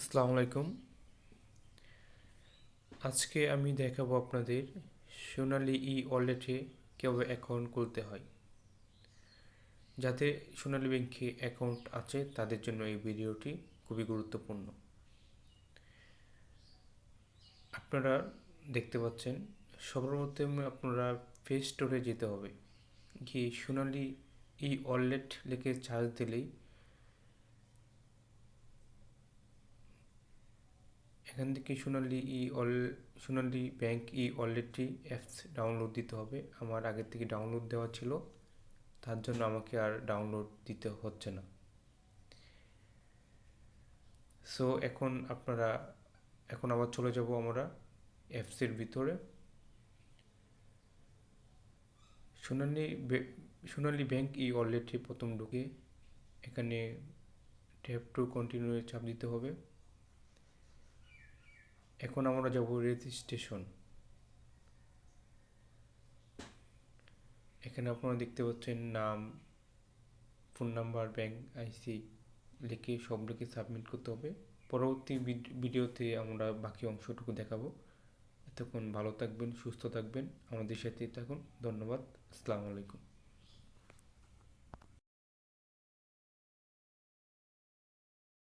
আসসালামু আলাইকুম। আজকে আমি দেখাবো আপনাদের সোনালী ওয়ালেটে কীভাবে অ্যাকাউন্ট খুলতে হয়। যাদের সোনালী ব্যাংকে অ্যাকাউন্ট আছে তাদের জন্য এই ভিডিওটি খুবই গুরুত্বপূর্ণ। আপনারা দেখতে পাচ্ছেন, সর্বপ্রথমে আপনারা প্লে স্টোরে যেতে হবে, গিয়ে সোনালী ওয়ালেট লিখে সার্চ দিলেই এখান থেকে সোনালী ব্যাংক ওয়ালেটটি অ্যাপস ডাউনলোড দিতে হবে। আমার আগে থেকে ডাউনলোড দেওয়া ছিল, তার জন্য আমাকে আর ডাউনলোড দিতে হচ্ছে না। সো এখন আবার চলে যাব আমরা অ্যাপসের ভিতরে। সোনালী ব্যাংক ওয়ালেটে প্রথম ঢুকে এখানে ট্যাপ টু কন্টিনিউ চাপ দিতে হবে। এখন আমরা যাব রেজিস্ট্রেশন। এখানে আপনারা দেখতে পাচ্ছেন নাম, ফোন নাম্বার, ব্যাংক আইসি সব লিখে সাবমিট করতে হবে। পরবর্তী ভিডিওতে আমরা বাকি অংশটুকু দেখাবো। এতক্ষণ ভালো থাকবেন, সুস্থ থাকবেন, আমাদের সাথেই থাকুন। ধন্যবাদ। আসসালামু আলাইকুম।